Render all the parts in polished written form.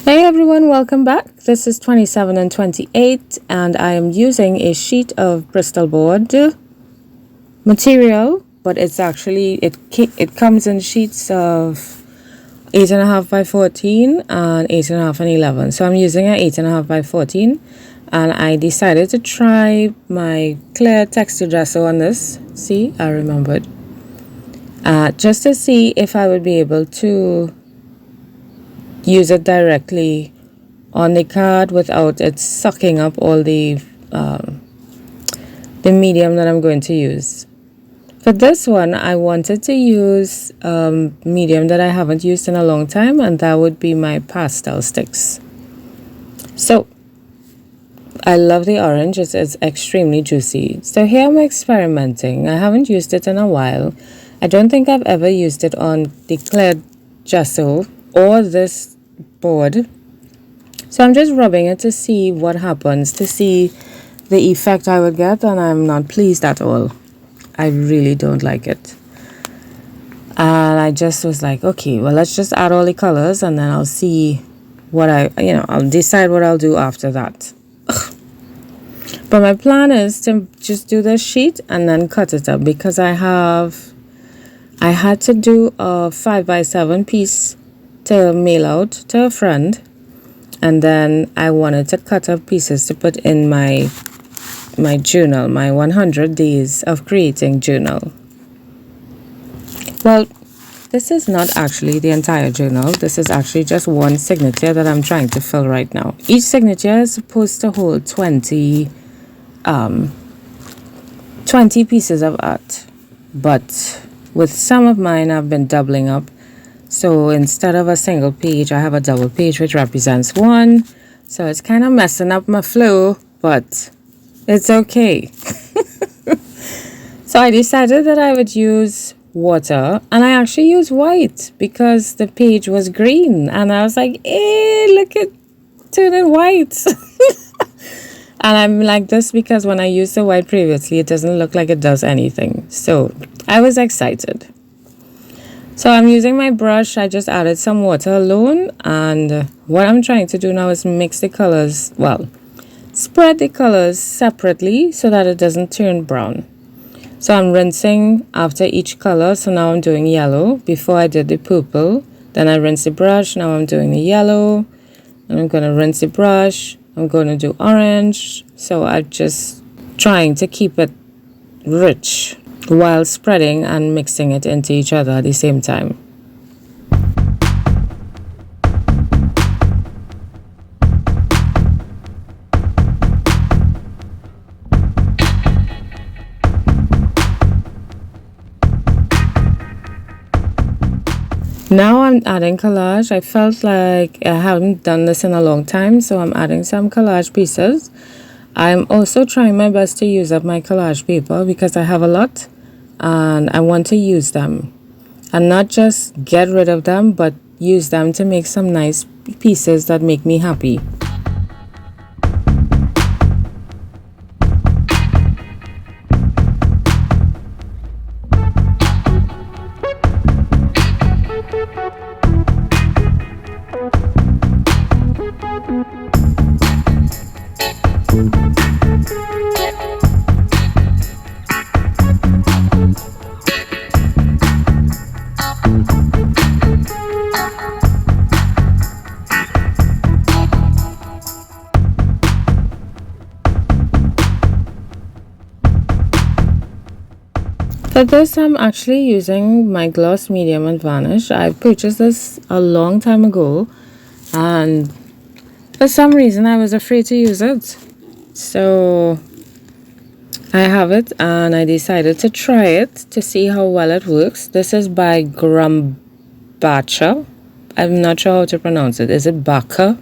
Hey everyone, welcome back. This is 27 and 28 and I am using a sheet of Bristol board material, but it's actually, it comes in sheets of 8.5 by 14 and 8.5 and 11. So I'm using an 8.5 by 14 and I decided to try my clear texture gesso on this. See, I remembered. Just to see if I would be able to use it directly on the card without it sucking up all the medium that I'm going to use. For this one, I wanted to use medium that I haven't used in a long time, and that would be my pastel sticks. So I love the orange. It's extremely juicy. So here I'm experimenting. I haven't used it in a while. I don't think I've ever used it on the clear gesso or this board. So I'm just rubbing it to see what happens, to see the effect I would get, and I'm not pleased at all. I really don't like it. And I just was like, okay, well, let's just add all the colors and then I'll see what I'll decide what I'll do after that. But my plan is to just do this sheet and then cut it up, because I had to do a 5x7 piece to mail out to a friend, and then I wanted to cut up pieces to put in my journal, my 100 days of creating journal. Well, this is not actually the entire journal. This is actually just one signature that I'm trying to fill right now. Each signature is supposed to hold 20 pieces of art, but with some of mine I've been doubling up. So instead of a single page, I have a double page which represents one. So it's kind of messing up my flow, but it's okay. So I decided that I would use water, and I actually used white because the page was green, and I was like, hey, look at turning white. And I'm like this because when I used the white previously, it doesn't look like it does anything. So I was excited. So I'm using my brush. I just added some water alone, and what I'm trying to do now is mix the colors, well, spread the colors separately so that it doesn't turn brown. So I'm rinsing after each color. So now I'm doing yellow. Before I did the purple, then I rinsed the brush. Now I'm doing the yellow, and I'm going to rinse the brush. I'm going to do orange. So I'm just trying to keep it rich while spreading and mixing it into each other at the same time. Now I'm adding collage. I felt like I haven't done this in a long time, so I'm adding some collage pieces. I'm also trying my best to use up my collage paper because I have a lot and I want to use them, and not just get rid of them, but use them to make some nice pieces that make me happy. For this, I'm actually using my gloss medium and varnish. I purchased this a long time ago, and for some reason I was afraid to use it. So I have it, and I decided to try it to see how well it works. This is by Grumbacher. I'm not sure how to pronounce it. Is it Bacher?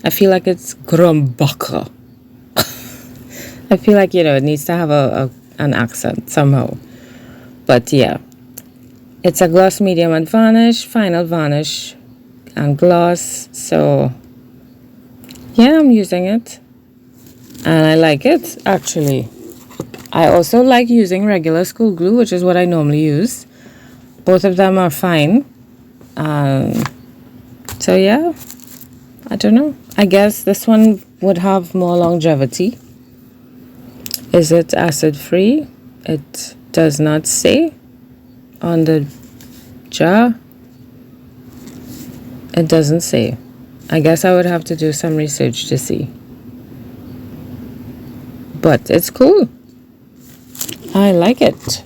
I feel like it's Grumbacher. I feel like, it needs to have an accent somehow. But yeah, it's a gloss medium and varnish, final varnish and gloss. So yeah, I'm using it and I like it actually. I also like using regular school glue, which is what I normally use. Both of them are fine. So yeah, I don't know. I guess this one would have more longevity. Is it acid free? It does not say on the jar. It doesn't say. I guess I would have to do some research to see. But it's cool. I like it.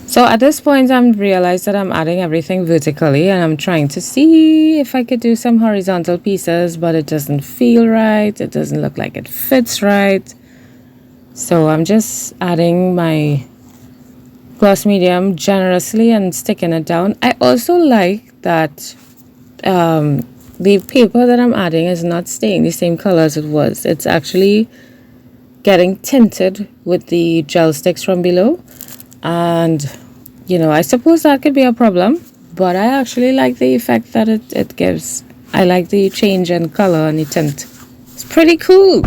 So at this point, I'm realized that I'm adding everything vertically, and I'm trying to see if I could do some horizontal pieces, but it doesn't feel right. It doesn't look like it fits right. So I'm just adding my gloss medium generously and sticking it down. I also like that the paper that I'm adding is not staying the same color as it was. It's actually getting tinted with the gel sticks from below. And, I suppose that could be a problem, but I actually like the effect that it gives. I like the change in color and the tint. It's pretty cool.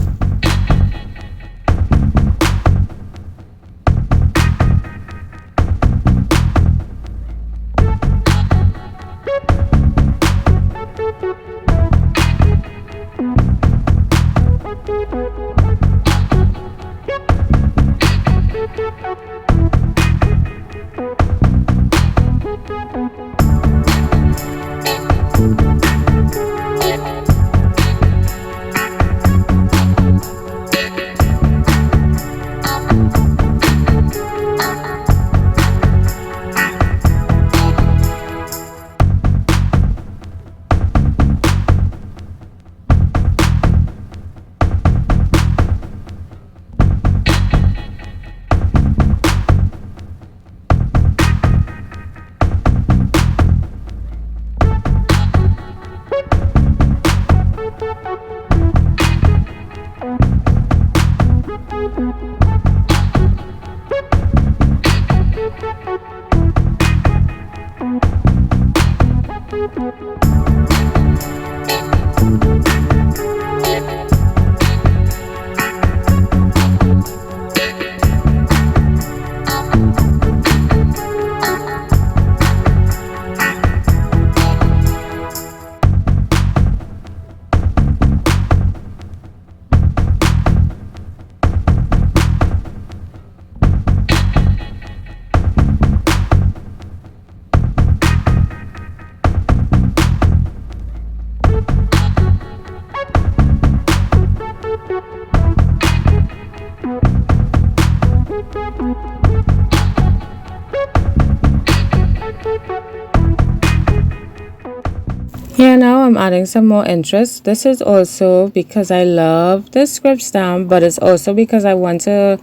Here now I'm adding some more interest. This is also because I love the script stamp, but it's also because I want to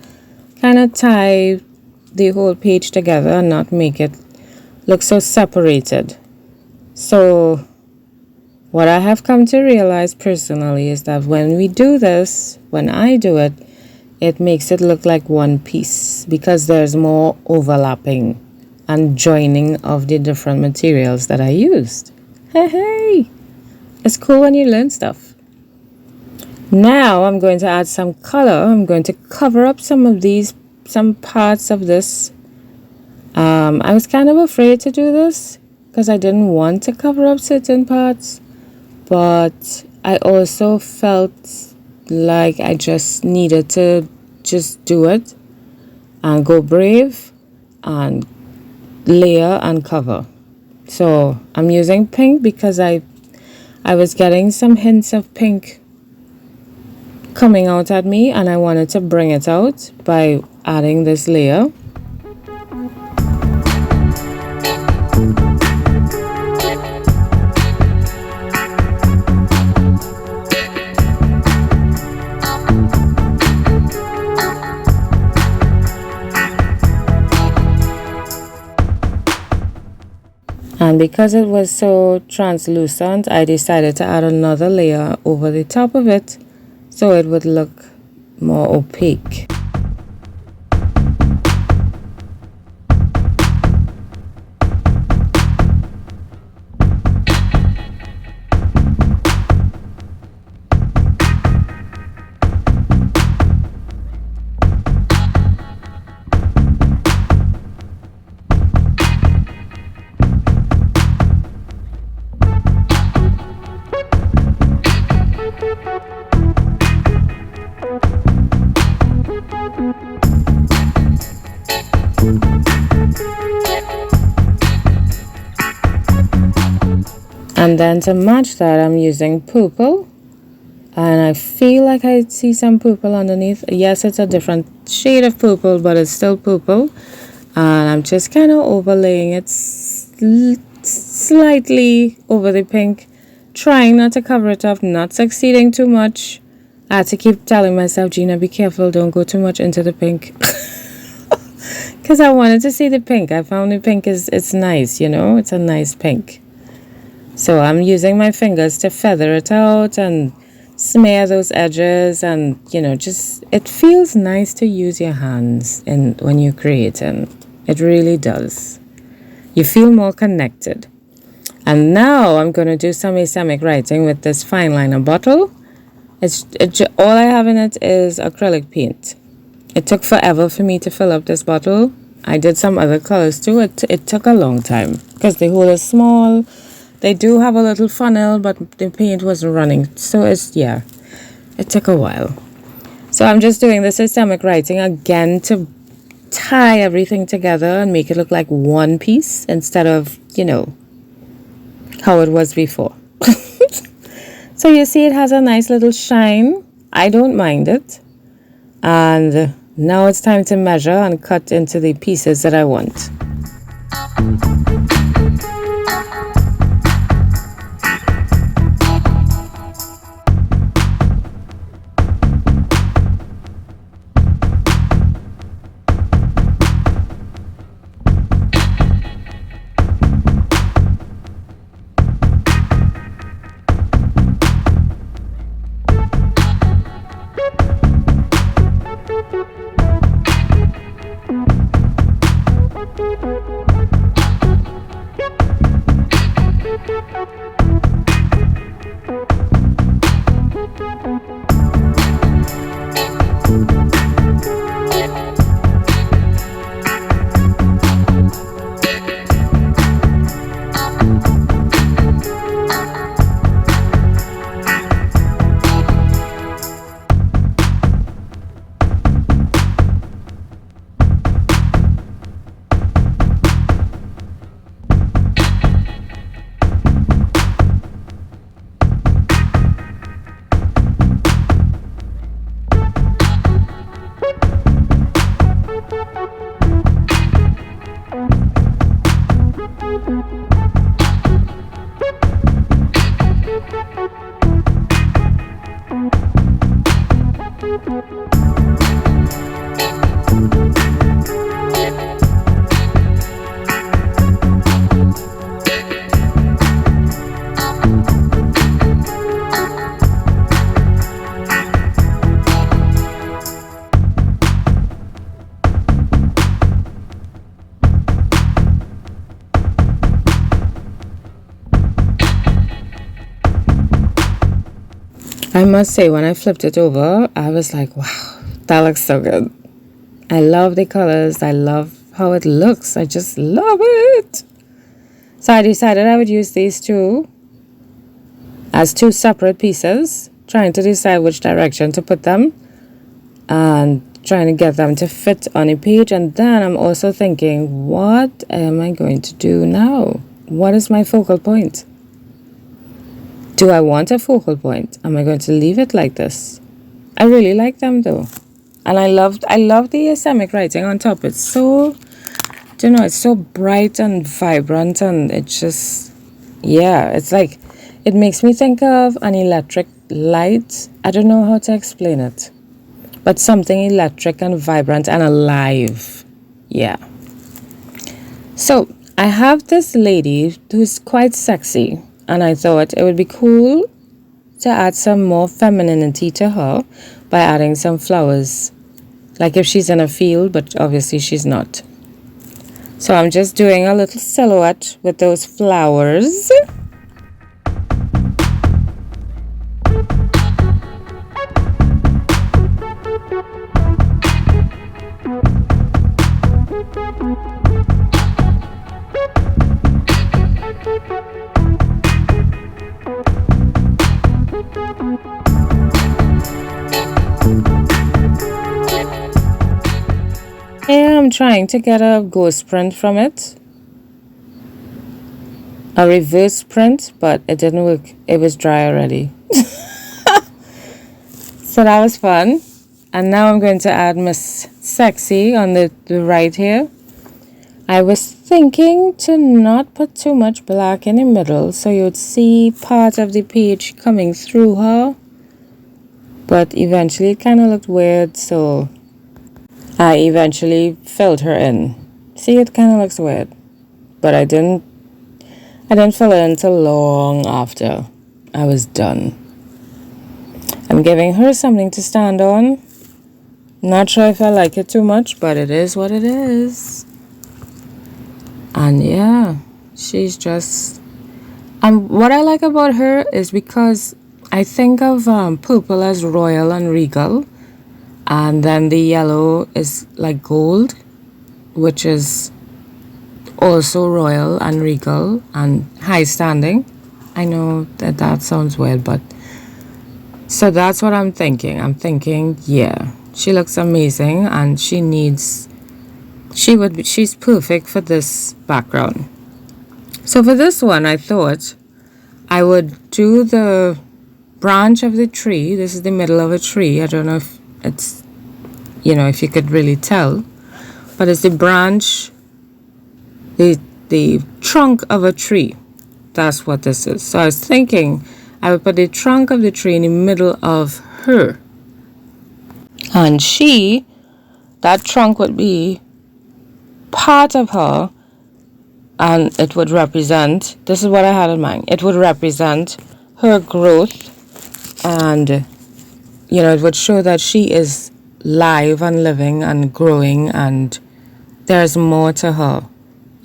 kind of tie the whole page together and not make it look so separated. So what I have come to realize personally is that when we do this, when I do it, it makes it look like one piece because there's more overlapping and joining of the different materials that I used. Hey, it's cool when you learn stuff. Now I'm going to add some color. I'm going to cover up some parts of this. I was kind of afraid to do this because I didn't want to cover up certain parts, but I also felt like I just needed to just do it and go brave and layer and cover. So I'm using pink because I was getting some hints of pink coming out at me, and I wanted to bring it out by adding this layer. And because it was so translucent, I decided to add another layer over the top of it so it would look more opaque. And then to match that, I'm using purple. And I feel like I see some purple underneath. Yes, it's a different shade of purple, but it's still purple. And I'm just kind of overlaying it slightly over the pink, trying not to cover it up, not succeeding too much. I had to keep telling myself, Gina, be careful, don't go too much into the pink. Because I wanted to see the pink. I found the pink it's nice, you know, it's a nice pink. So I'm using my fingers to feather it out and smear those edges, and you know, just it feels nice to use your hands when you're creating. It really does. You feel more connected. And now I'm going to do some Islamic writing with this fine liner bottle. All I have in it is acrylic paint. It took forever for me to fill up this bottle. I did some other colors too. It took a long time because the hole is small. They do have a little funnel, but the paint wasn't running. So it took a while. So I'm just doing this Islamic writing again to tie everything together and make it look like one piece instead of, you know, how it was before. So you see it has a nice little shine. I don't mind it. And now it's time to measure and cut into the pieces that I want. I must say, when I flipped it over, I was like, wow, that looks so good. I love the colors. I love how it looks. I just love it. So I decided I would use these two as two separate pieces, trying to decide which direction to put them and trying to get them to fit on a page. And then I'm also thinking, what am I going to do now? What is my focal point? Do I want a focal point? Am I going to leave it like this? I really like them though. And I love the Islamic writing on top. It's so, it's so bright and vibrant, and it just, it's like, it makes me think of an electric light. I don't know how to explain it, but something electric and vibrant and alive. Yeah. So I have this lady who's quite sexy, and I thought it would be cool to add some more femininity to her by adding some flowers. Like if she's in a field, but obviously she's not. So I'm just doing a little silhouette with those flowers. Here I'm trying to get a ghost print from it. a reverse print, but it didn't work. It was dry already. So that was fun. And now I'm going to add Miss Sexy on the right here. I was thinking to not put too much black in the middle so you'd see part of the page coming through her. But eventually it kind of looked weird, so I eventually filled her in. See, it kind of looks weird. But I didn't fill it until long after I was done. I'm giving her something to stand on. Not sure if I like it too much, but it is what it is. And yeah, she's just... And what I like about her is because I think of purple as royal and regal. And then the yellow is like gold, which is also royal and regal and high standing. I know that sounds weird, but... So that's what I'm thinking. I'm thinking, yeah, she looks amazing and she's perfect for this background. So for this one, I thought I would do the branch of the tree. This is the middle of a tree. I don't know if it's, if you could really tell, but it's the branch, the trunk of a tree. That's what this is. So I was thinking I would put the trunk of the tree in the middle of her. And that trunk would be part of her, and it would represent, this is what I had in mind, it would represent her growth, and, it would show that she is live and living and growing, and there's more to her,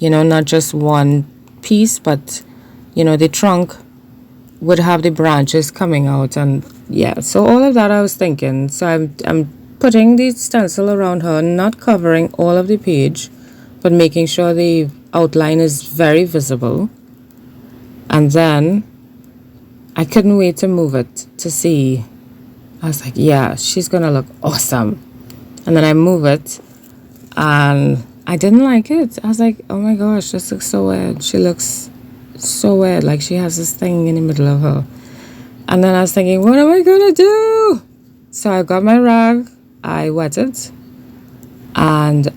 not just one piece, but, the trunk would have the branches coming out, and yeah, so all of that I was thinking. So I'm putting the stencil around her, not covering all of the page, but making sure the outline is very visible. And then I couldn't wait to move it to see. I was like, yeah, she's gonna look awesome. And then I move it and I didn't like it. I was like, oh my gosh, this looks so weird. She looks so weird, like she has this thing in the middle of her. And then I was thinking, what am I gonna do? So I got my rag, I wet it, and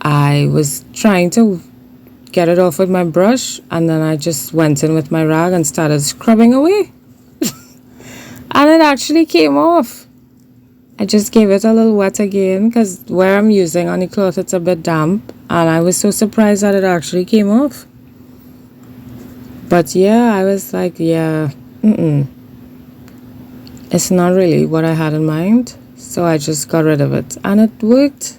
I was trying to get it off with my brush, and then I just went in with my rag and started scrubbing away. And it actually came off. I just gave it a little wet again because where I'm using on the cloth it's a bit damp, and I was so surprised that it actually came off. But yeah, I was like, yeah, it's not really what I had in mind. So I just got rid of it. And it worked.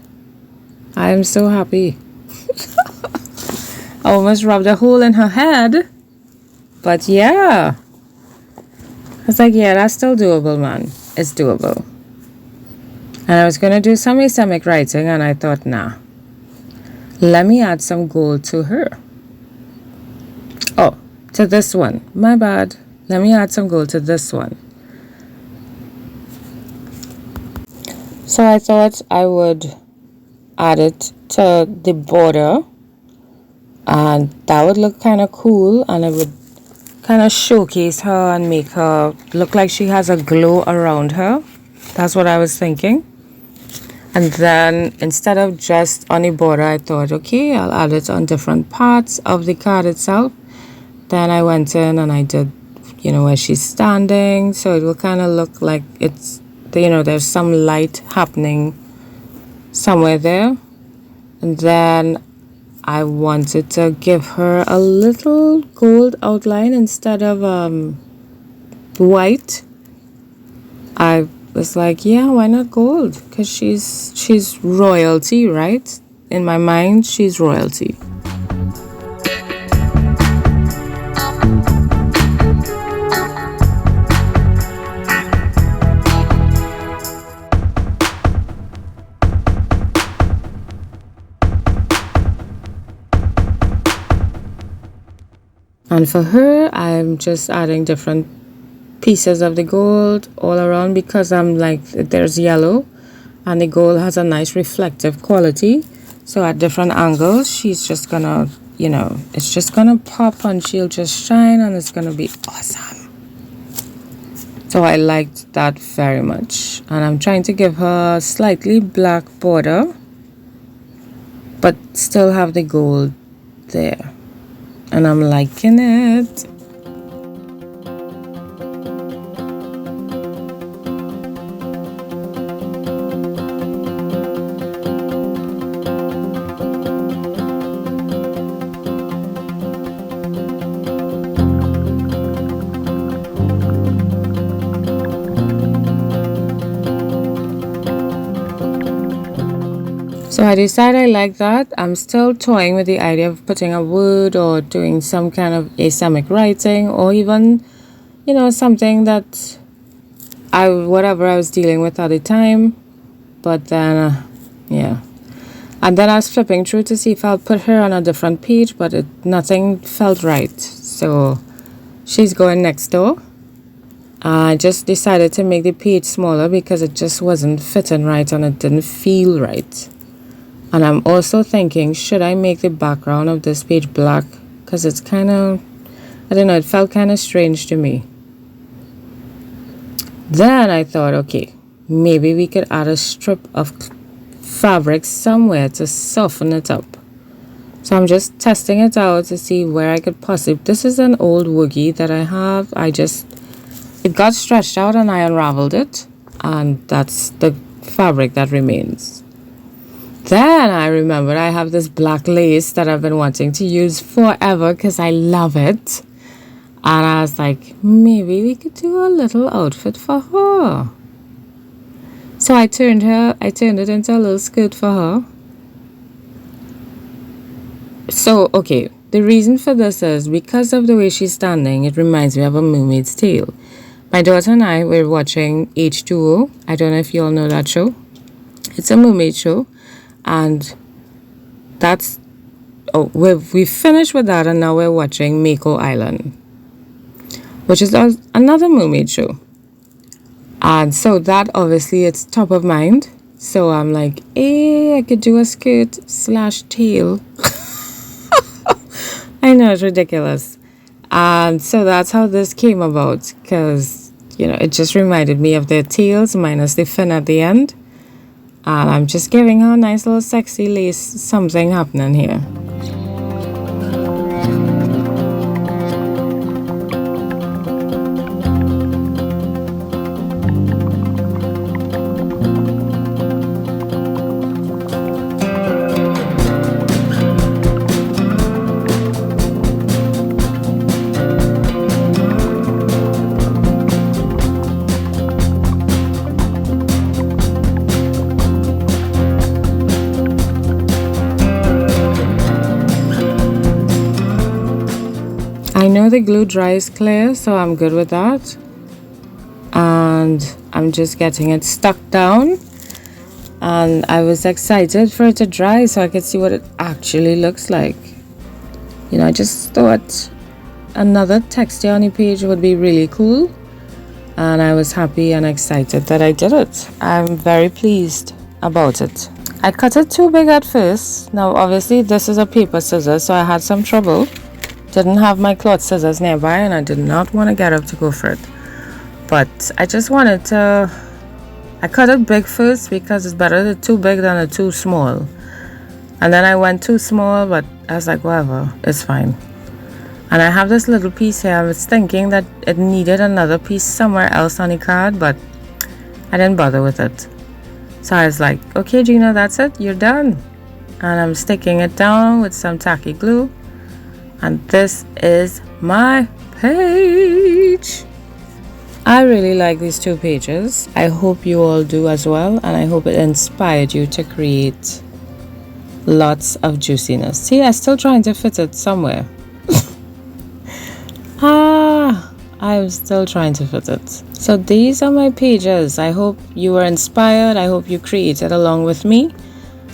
I am so happy. I almost rubbed a hole in her head. But yeah. I was like, yeah, that's still doable, man. It's doable. And I was going to do some Islamic writing. And I thought, nah. Let me add some gold to her. Oh. To this one. My bad. Let me add some gold to this one. So I thought I would add it to the border. And that would look kind of cool. And it would kind of showcase her and make her look like she has a glow around her. That's what I was thinking. And then instead of just on the border, I thought, okay, I'll add it on different parts of the card itself. Then I went in and I did, where she's standing. So it will kind of look like it's, there's some light happening somewhere there. And then I wanted to give her a little gold outline instead of white. I was like, yeah, why not gold? Because she's royalty, right? In my mind, she's royalty. And for her, I'm just adding different pieces of the gold all around because I'm like, there's yellow and the gold has a nice reflective quality. So at different angles, she's just gonna you know, it's just gonna pop and she'll just shine and it's gonna be awesome. So I liked that very much. And I'm trying to give her a slightly black border, but still have the gold there. And I'm liking it. So I decided I like that. I'm still toying with the idea of putting a word or doing some kind of asemic writing, or even, you know, something that whatever I was dealing with at the time. But then, yeah. And then I was flipping through to see if I'll put her on a different page, but nothing felt right. So she's going next door. I just decided to make the page smaller because it just wasn't fitting right and it didn't feel right. And I'm also thinking, should I make the background of this page black? Because it's kind of, I don't know, it felt kind of strange to me. Then I thought, okay, maybe we could add a strip of fabric somewhere to soften it up. So I'm just testing it out to see where I could possibly, this is an old woogie that I have. It got stretched out and I unraveled it. And that's the fabric that remains. Then I remembered I have this black lace that I've been wanting to use forever because I love it. And I was like, maybe we could do a little outfit for her. So I turned it into a little skirt for her. So, okay, the reason for this is because of the way she's standing, it reminds me of a mermaid's tail. My daughter and I were watching H2O. I don't know if you all know that show. It's a mermaid show. And that's, we finished with that and now we're watching Mako Island, which is another mermaid show. And so that obviously it's top of mind. So I'm like, I could do a skirt / tail. I know, it's ridiculous. And so that's how this came about, because, you know, it just reminded me of their tails minus the fin at the end. And I'm just giving her a nice little sexy lace something happening here. I know the glue dries clear, so I'm good with that. And I'm just getting it stuck down. And I was excited for it to dry so I could see what it actually looks like. You know, I just thought another texture on the page would be really cool. And I was happy and excited that I did it. I'm very pleased about it. I cut it too big at first. Now, obviously, this is a paper scissors, so I had some trouble. Didn't have my cloth scissors nearby and I did not want to get up to go for it. But I just wanted to, I cut it big first because it's better the too big than the too small. And then I went too small, but I was like, whatever, it's fine. And I have this little piece here. I was thinking that it needed another piece somewhere else on the card, but I didn't bother with it. So I was like, okay, Gina, that's it, you're done. And I'm sticking it down with some tacky glue. And this is my page. I really like these two pages. I hope you all do as well. And I hope it inspired you to create lots of juiciness. See, I'm still trying to fit it somewhere. I'm still trying to fit it. So these are my pages. I hope you were inspired. I hope you created along with me.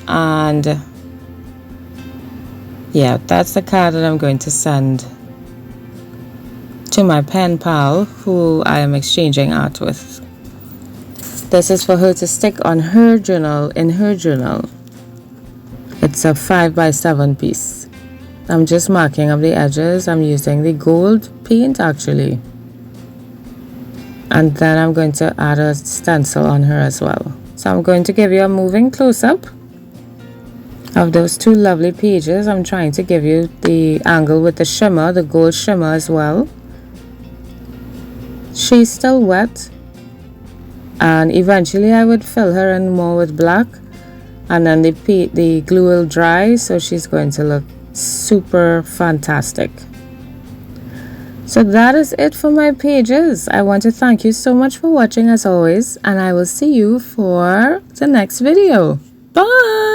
And yeah, that's the card that I'm going to send to my pen pal who I am exchanging art with. This is for her to stick on her journal, in her journal. It's a 5x7 piece. I'm just marking up the edges. I'm using the gold paint actually. And then I'm going to add a stencil on her as well. So I'm going to give you a moving close-up of those two lovely pages. I'm trying to give you the angle with the shimmer, the gold shimmer as well. She's still wet, and eventually I would fill her in more with black, and then the glue will dry, so she's going to look super fantastic. So that is it for my pages. I want to thank you so much for watching as always, and I will see you for the next video. Bye!